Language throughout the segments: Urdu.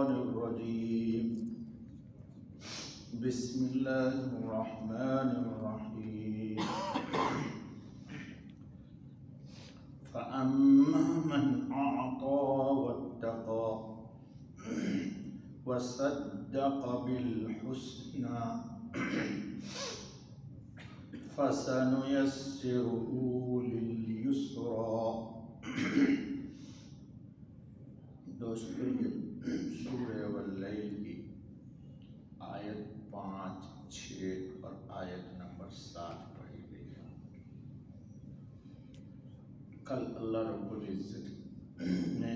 الشيطان الرجيم بسم الله الرحمن الرحيم فأما من أعطى واتقى وصدق بالحسنى فسنيسره لليسرى. دوستو یہ سورہ واللیل کی آیت 5، 6 اور آیت نمبر 7 پڑھی گئی ہے. کل اللہ رب العزت نے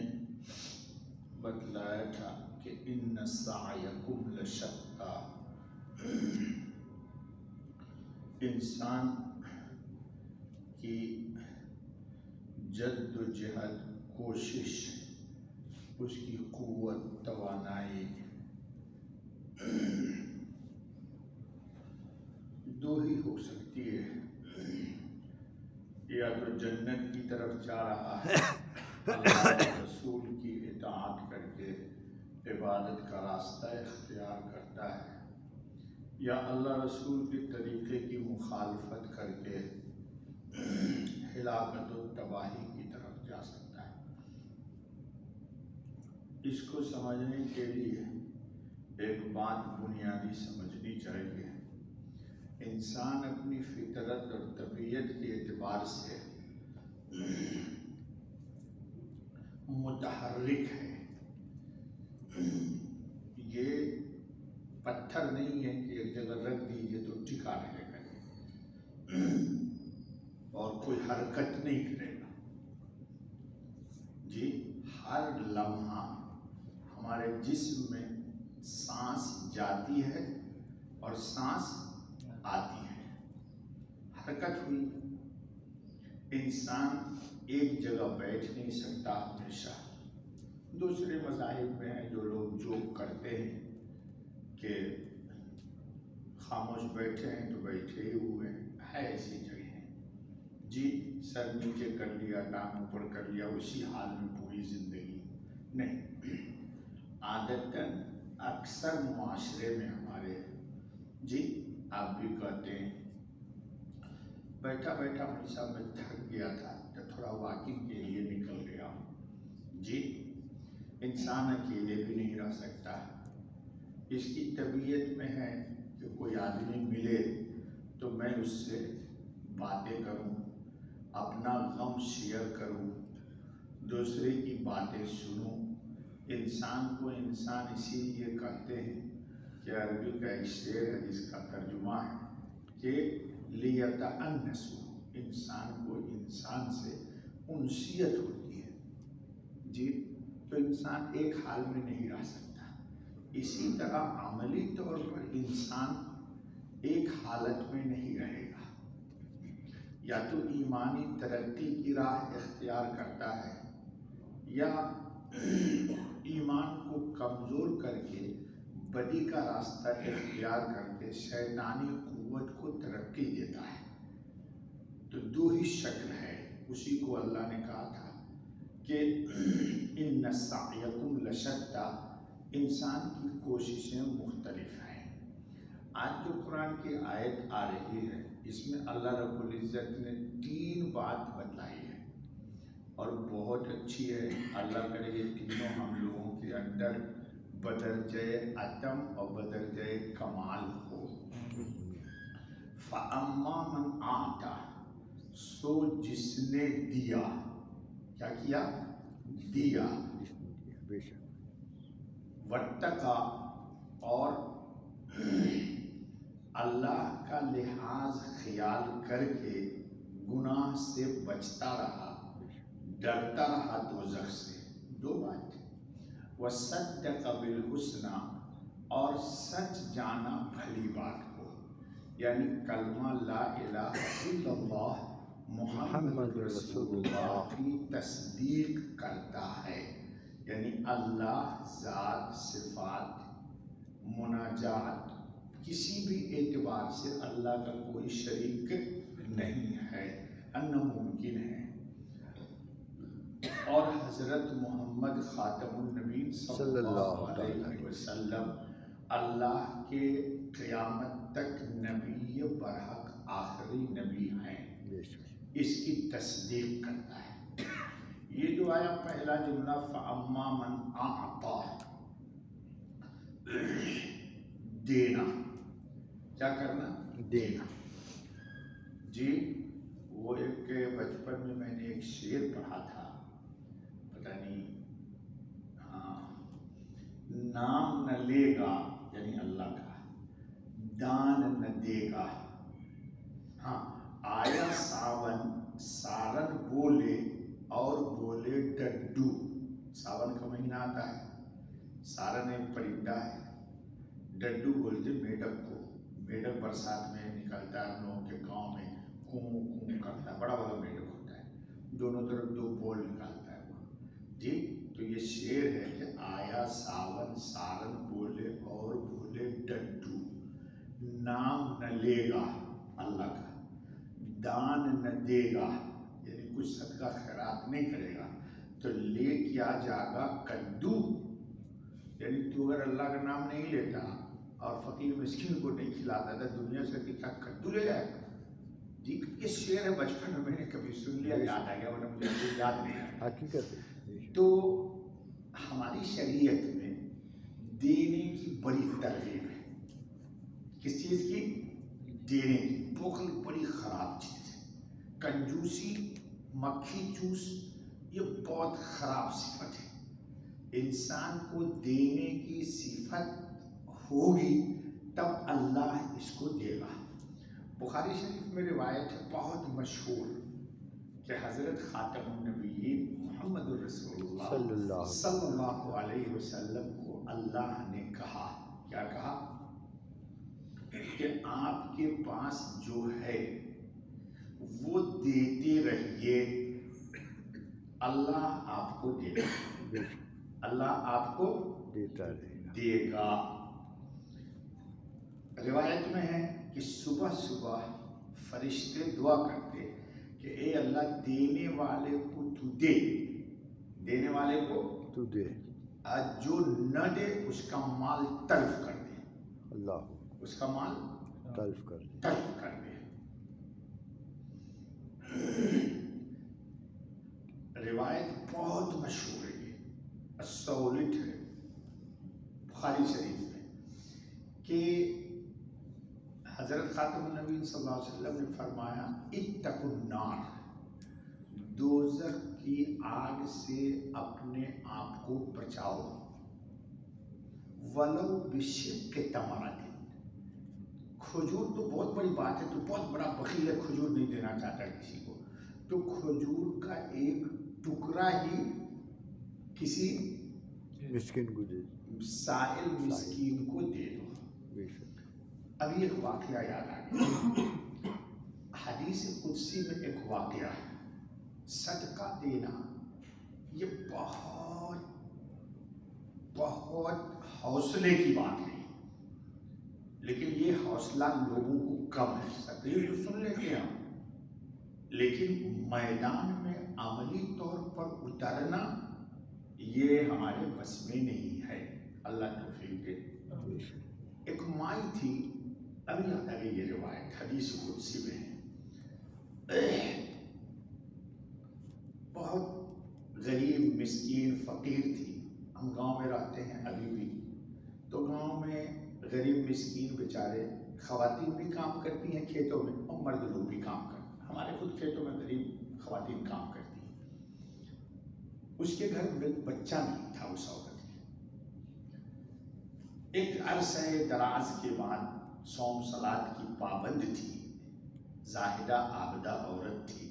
بتلایا تھا کہ ان سعیکم لشتی، انسان کی جد و جہد، کوشش، اس کی قوت، توانائی دو ہی ہو سکتی ہے. یا تو جنت کی طرف جا رہا ہے، اللہ کے رسول کی اطاعت کر کے عبادت کا راستہ اختیار کرتا ہے، یا اللہ رسول کے طریقے کی مخالفت کر کے ہلاکت و تباہی کی طرف جا سکتا ہے. اس کو سمجھنے کے لیے ایک بات بنیادی سمجھنی چاہیے. انسان اپنی فطرت اور طبیعت کے اعتبار سے متحرک ہے. یہ پتھر نہیں ہے کہ ایک جگہ رکھ دیجیے تو ٹکا رہے گا اور کوئی حرکت نہیں کرے گا. جی، ہر لمحہ ہمارے جسم میں سانس جاتی ہے اور سانس آتی ہے، حرکت ہوئی. انسان ایک جگہ بیٹھ نہیں سکتا ہمیشہ. دوسرے مذاہب میں ہیں جو لوگ جوک کرتے ہیں کہ خاموش بیٹھے ہیں تو بیٹھے ہی ہوئے ہیں. ایسی جگہ ہیں جی، سر نیچے کر لیا، ٹانگ اوپر کر لیا، اسی حال میں پوری زندگی نہیں. عادتاً اکثر معاشرے میں ہمارے، جی آپ بھی کہتے ہیں بیٹھا بیٹھا مجھے صاحب میں تھک گیا تھا تو تھوڑا واکنگ کے لیے نکل گیا. جی، انسان اکیلے بھی نہیں رہ سکتا. اس کی طبیعت میں ہے کہ کوئی آدمی ملے تو میں اس سے باتیں کروں، اپنا غم شیئر کروں، دوسرے کی باتیں سنوں. انسان کو انسان اسی لیے کہتے ہیں کہ عربی کا ایک شعر ہے جس کا ترجمہ ہے کہ لیتأنسوا، انسان کو انسان سے انسیت ہوتی ہے. جی، تو انسان ایک حال میں نہیں رہ سکتا. اسی طرح عملی طور پر انسان ایک حالت میں نہیں رہے گا. یا تو ایمانی ترقی کی راہ اختیار کرتا ہے، یا ایمان کو کمزور کر کے بدی کا راستہ اختیار کر کے شیطانی قوت کو ترقی دیتا ہے. تو دو ہی شکل ہے. اسی کو اللہ نے کہا تھا کہ ان سعیکم لشتی، انسان کی کوششیں مختلف ہیں. آج جو قرآن کی آیت آ رہی ہے اس میں اللہ رب العزت نے 3 بات بتلائی ہے اور بہت اچھی ہے. اللہ کرے یہ تینوں ہم لوگوں کے اندر بدرجہ عدم اور بدرجہ کمال ہو. فَأَمَّا مَنْ أَعْطَى، سو جس نے دیا. کیا کیا؟ دیا. وَاتَّقَى، اور اللہ کا لحاظ خیال کر کے گناہ سے بچتا رہا، ڈرتا رہا دوزخ سے. 2 بات. وَصَدَّقَ بِالْحُسْنَى، اور سچ جانا بھلی بات کو، یعنی کلمہ لا الہ الا اللہ محمد رسول اللہ کی تصدیق کرتا ہے. یعنی اللہ، ذات، صفات، مناجات، کسی بھی اعتبار سے اللہ کا کوئی شریک نہیں ہے، ناممکن ہے. اور حضرت محمد خاتم النبی نبی صلی اللہ علیہ وسلم اللہ کے قیامت تک نبی برحق آخری نبی ہیں، اس کی تصدیق کرتا ہے۔ یہ جو آیا پہلا جملہ فَأَمَّا مَنْ أَعْطَى، دینا، کیا کرنا؟ دینا۔ جی وہ ایک بچپن میں نے ایک شعر پڑھا تھا، پتہ نہیں، نام نہ لے گا یعنی اللہ کا، دان نہ دے گا، ہاں آیا ساون سارن بولے اور بولے ڈڈو۔ ساون کا مہینہ آتا ہے، سارن ایک پرندہ ہے، ڈڈو بولتے میڈک کو۔ میڈک برسات میں نکلتا ہے، ہم لوگوں کے گاؤں میں کوں کوں کرتا ہے، بڑا بڑا میڈک ہوتا ہے، دونوں طرف دو بول نکالتا ہے وہ۔ جی تو یہ شعر ہے کہ آیا ساون سارن بولے اور بولے ڈڈو، نام نہ لے گا اللہ کا، دان نہ دے گا یعنی کچھ صدقہ خیرات نہیں کرے گا، تو لے کیا جاگا کدو، یعنی تو اگر اللہ کا نام نہیں لیتا اور فقیر مسکین کو نہیں کھلاتا تھا دنیا سے، کہ کیا کدو لے جائے گا؟ جی یہ شعر ہے، بچپن میں نے کبھی سن لیا، یاد آ گیا، ورنہ مجھے یاد نہیں آیا حقیقت ہے۔ تو ہماری شریعت میں دینے کی بڑی ترغیب ہے۔ کس چیز کی؟ دینے کی۔ بخل بڑی خراب چیز ہے، کنجوسی، مکھی چوس، یہ بہت خراب صفت ہے۔ انسان کو دینے کی صفت ہوگی تب اللہ اس کو دے گا۔ بخاری شریف میں روایت ہے بہت مشہور کہ حضرت خاتم النبیین محمد الرسول اللہ صلی اللہ علیہ وسلم کو اللہ نے کہا، کیا کہا؟ کہ آپ کے پاس جو ہے وہ دیتے رہیے، اللہ آپ کو دے گا، اللہ آپ کو دیتا رہے گا، دے گا۔ روایت میں ہے کہ صبح صبح فرشتے دعا کرتے کہ اے اللہ دینے والے کو تو دے، دینے والے کو تو دے، جو نہ دے اس کا مال تلف کر دے، اللہ اس کا مال تلف کر دے، تلف کر دے۔ روایت بہت مشہور ہے، یہ السولٹ ہے بخاری شریف میں، کہ حضرت خاتم النبی صلی اللہ علیہ وسلم نے فرمایا اتقوا النار، دوزخ کی آگ سے اپنے آپ کو بچاؤ، ولو بشق تمرۃ، کھجور تو بہت بڑی بات ہے، تو بہت بڑا بخیل ہے، کھجور نہیں دینا چاہتا کسی کو، تو کھجور کا ایک ٹکڑا ہی کسی مسکین کو دے، سائل مسکین کو دے دو۔ ابھی ایک واقعہ یاد آ گیا، حدیث قدسی میں ایک واقعہ ہے، صدقہ دینا یہ بہت بہت حوصلے کی بات ہے، لیکن یہ حوصلہ لوگوں کو کم ہے، تقریر تو سن لیتے ہیں ہم، لیکن میدان میں عملی طور پر اترنا یہ ہمارے بس میں نہیں ہے، اللہ توفیق دے۔ ایک مائی تھی، ابھی یاد آ گئی یہ روایت، حدیث قدسی میں ہے، بہت غریب مسکین فقیر تھی، ہم گاؤں میں رہتے ہیں ابھی بھی، تو گاؤں میں غریب مسکین بیچارے، خواتین بھی کام کرتی ہیں کھیتوں میں اور مرد لوگ بھی کام کرتے ہیں، ہمارے خود کھیتوں میں غریب خواتین کام کرتی ہیں، اس کے گھر میں بچہ نہیں تھا اس عورت کے۔ ایک عرصہ دراز کے بعد صوم صلات کی پابند تھی، زاہدہ عابدہ عورت تھی،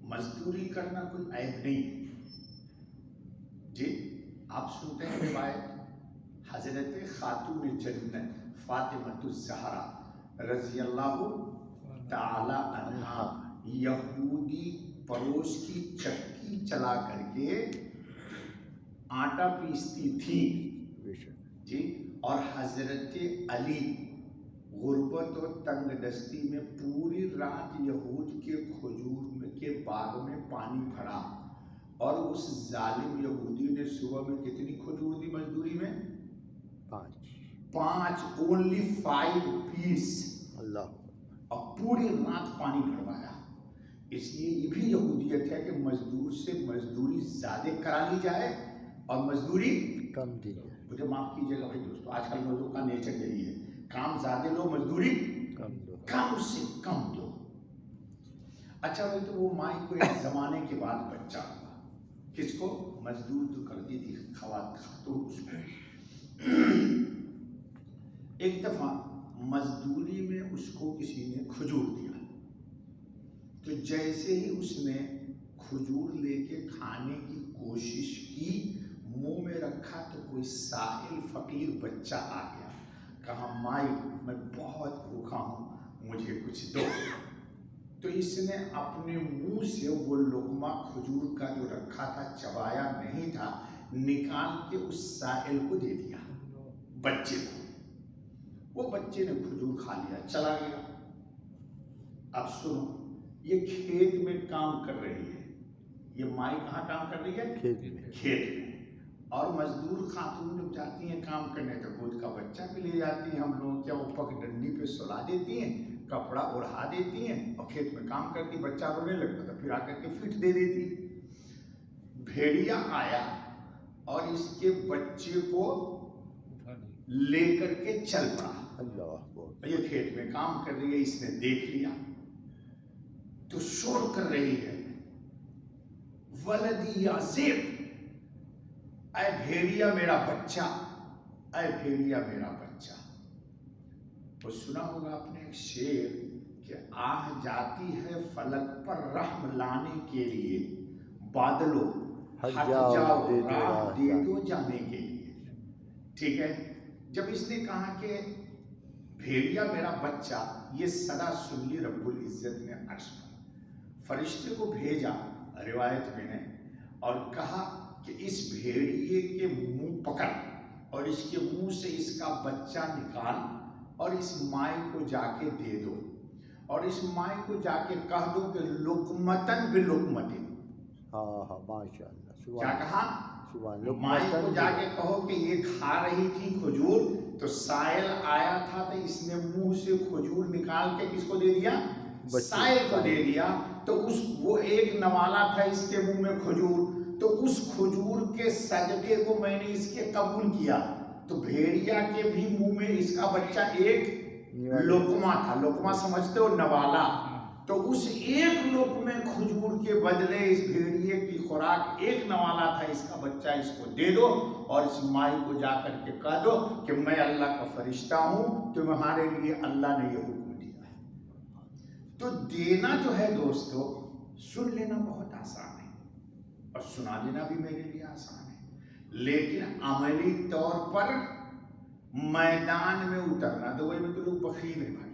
مزدوری کرنا کوئی عیب نہیں ہے۔ جی آپ سنتے ہیں روایت، حضرت خاتون جنت فاطمہ الزہرا رضی اللہ تعالی عنہا یہودی پڑوس کی چکی چلا کر کے آٹا پیستی تھی جی، اور حضرت علی غربت اور تنگ دستی میں پوری رات یہود کے کھجور کے باغ میں پانی بھرا اور اس ظالم یہودی نے صبح میں کتنی کھجور دی مزدوری میں؟ 5 اونلی 5 پیس، اللہ، اور پوری رات پانی بھروایا۔ اس لیے یہ بھی یہودیت ہے کہ مزدور سے مزدوری زیادہ کرا لی جائے اور مزدوری کم دی جائے۔ مجھے معاف کیجیے گا بھائی دوستو، آج کل لوگوں کا نیچر یہی ہے، کام زیادہ لو مزدوری کم دو۔ کم سے کم دو۔ اچھا بھائی، تو وہ مائی کو ایک زمانے کے بعد بچہ ہوا، کس کو؟ مزدور جو کرتی تھی خاتون، اس کو ایک دفعہ مزدوری میں اس کو کسی نے کھجور دیا، تو جیسے ہی اس نے کھجور لے کے کھانے کی کوشش کی، منہ میں رکھا تو کوئی سائل فقیر بچہ آ گیا، کہا مائی میں بہت بھوکا ہوں، مجھے کچھ دو۔ تو اس نے اپنے منہ سے وہ لقمہ کھجور کا جو رکھا تھا، چبایا نہیں تھا، نکال کے اس سائل کو دے دیا، بچے کو۔ وہ بچے نے کھجور کھا لیا، چلا گیا۔ اب سنو، یہ کھیت میں کام کر رہی ہے، یہ مائی کہاں کام کر رہی ہے؟ کھیت میں۔ کھیت میں۔ اور مزدور خاتون جب جاتی ہیں کام کرنے تو خود کا بچہ بھی لے جاتی ہیں، ہم لوگ کیا وہ پگ ڈنڈی پہ سلا دیتی ہیں، کپڑا اوڑھا دیتی ہیں اور کھیت میں کام کرتی، بچہ رونے لگتا تھا، پھر آ کر کے فٹ دے دیتی۔ بھیڑیا آیا اور اس کے بچے کو لے کر کے چل پڑا۔ اللہ، یہ کھیت میں کام کر رہی ہے، اس نے دیکھ لیا تو شور کر رہی ہے، ولدی یا زیب، اے بھیڑیا میرا بچہ، اے بھیڑیا میرا بچہ۔ وہ سنا ہوگا آپ نے ایک شعر کہ آہ جاتی ہے فلک پر رحم لانے کے لیے، بادلوں ہٹ جاؤ راہ دے دو جانے کے لیے۔ ٹھیک ہے، جب اس نے کہا کہ بھیڑیا میرا بچہ، یہ صدا سن لی رب العزت نے عرش پر، فرشتے کو بھیجا، روایت میں ہے، اور کہا کہ اس بھیڑیے کے منہ پکڑ اور اس کے منہ سے اس کا بچہ نکال اور اس مائی کو جا کے دے دو، اور اس مائی کو جا کے کہہ دو کہ لقمتن بلقمتن۔ ہاں ماشاء اللہ، کیا کہا؟ مائی کو جا کے کہو کہ یہ کھا رہی تھی کھجور، تو سائل آیا تھا تو اس نے منہ سے کھجور نکال کے کس کو دے دیا؟ سائل کو دے دیا۔ تو وہ ایک نوالا تھا اس کے منہ میں کھجور، تو اس کھجور کے صدقے کو میں نے اس کے قبول کیا، تو بھیڑیا کے بھی منہ میں اس کا بچہ ایک لقمہ تھا، لقمہ سمجھتے ہو، نوالا، تو اس ایک لقمے کھجور کے بدلے اس بھیڑیے کی خوراک ایک نوالا تھا، اس کا بچہ اس کو دے دو، اور اس مائی کو جا کر کے کہہ دو کہ میں اللہ کا فرشتہ ہوں، تمہارے لیے اللہ نے یہ حکم دیا ہے۔ تو دینا جو ہے دوستو، سن لینا بہت آسان ہے اور سنا دینا بھی میرے لیے آسان ہے، لیکن عملی طور پر میدان میں اترنا، دبئی میں تو لوگ بخیل ہیں بھائی،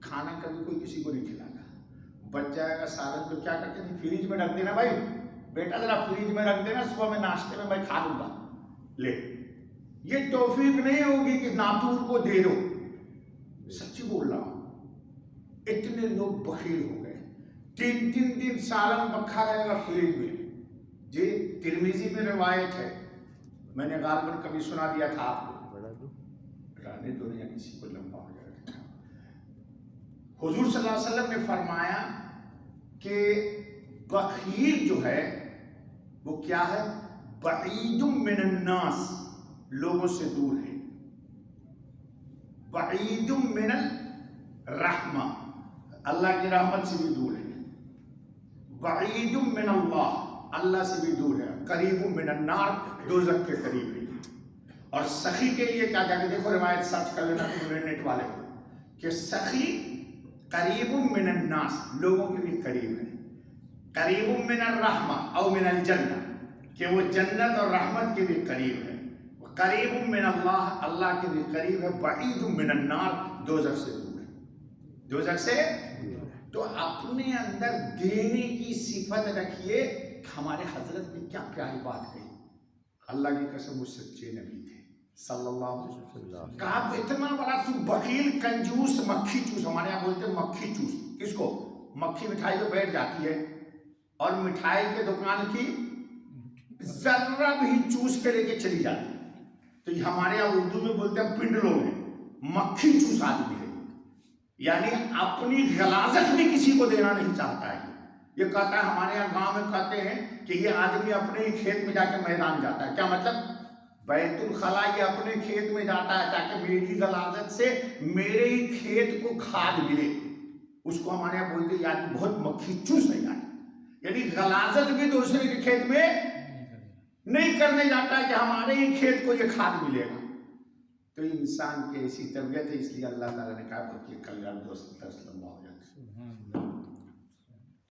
کھانا کبھی کوئی کسی کو نہیں کھلاتا، بچ جائے گا سالن تو کیا کرتے تھے؟ فریج میں رکھ دینا، بھائی بیٹا ذرا فریج میں رکھ دینا، صبح میں ناشتے میں کھا لوں گا۔ لے، یہ توفیق نہیں ہوگی کہ ناتور کو دے دو، سچی بول رہا ہوں، اتنے لوگ بخیل ہو گئے، 3 دن سالن رکھا رہے گا فریج میں۔ جی ترمذی میں روایت ہے، میں نے غالباً کبھی سنا دیا تھا آپ کو، رہنے دو یا کسی کو لمبا ہو جائے گا۔ حضور صلی اللہ علیہ وسلم نے فرمایا کہ بخیل جو ہے وہ کیا ہے؟ بعید من الناس، لوگوں سے دور ہے، بعید من الرحمہ، اللہ کی رحمت سے بھی دور ہے، بعید من اللہ، اللہ سے بھی دور ہے، قریب من النار، دوزخ کے قریب ہے۔ اور سخی کے لیے کیا جا کے دیکھو، روایت سرچ کر لینا نیٹ والے کو، کہ سخی قریب من الناس، لوگوں کے بھی قریب ہے، قریب من الرحمہ او من الجنہ، کہ وہ جنت اور رحمت کے بھی قریب ہے، قریب من اللہ، اللہ کے بھی قریب ہے، بعید من النار، دوزخ سے دور ہے، دوزخ سے۔ تو اپنے اندر دینے کی صفت رکھیے۔ ہمارے حضرت نے کیا پیاری بات کہی، اللہ کی قسم وہ سچے نبی تھے صلی اللہ علیہ وسلم، کہا اتنا بڑا تو بخیل، کنجوس، مکھی چوس، ہمارے یہاں بولتے ہیں مکھی چوس، کس کو؟ مکھی مٹھائی پہ بیٹھ جاتی ہے اور مٹھائی کے دکان کی ذرہ بھی چوس کے لے کے چلی جاتی ہے. تو یہ ہمارے یہاں اردو میں بولتے ہیں پنڈلوں میں مکھی چوس آدمی ہے، یعنی اپنی غلاظت بھی کسی کو دینا نہیں چاہتا ہے. یہ کہتا ہے ہمارے یہاں گاؤں میں کہتے ہیں کہ یہ آدمی اپنے ہی کھیت میں جا کے میدان جاتا ہے. کیا مطلب؟ بیت الخلا یہ اپنے کھیت میں جاتا ہے تاکہ میری غلاظت سے میرے ہی کھیت کو کھاد ملے. اس کو ہمارے یہاں بولتے ہیں یہ آدمی بہت مکھی چوس ہے، یعنی غلاظت بھی دوسرے کے کھیت میں نہیں کرنے جاتا ہے کہ ہمارے ہی کھیت کو یہ کھاد ملے گا. تو انسان کی ایسی طبیعت ہے، اس لیے اللہ تعالیٰ نے کہا کہ کلیان دوست تسلم ہو جاتا ہے.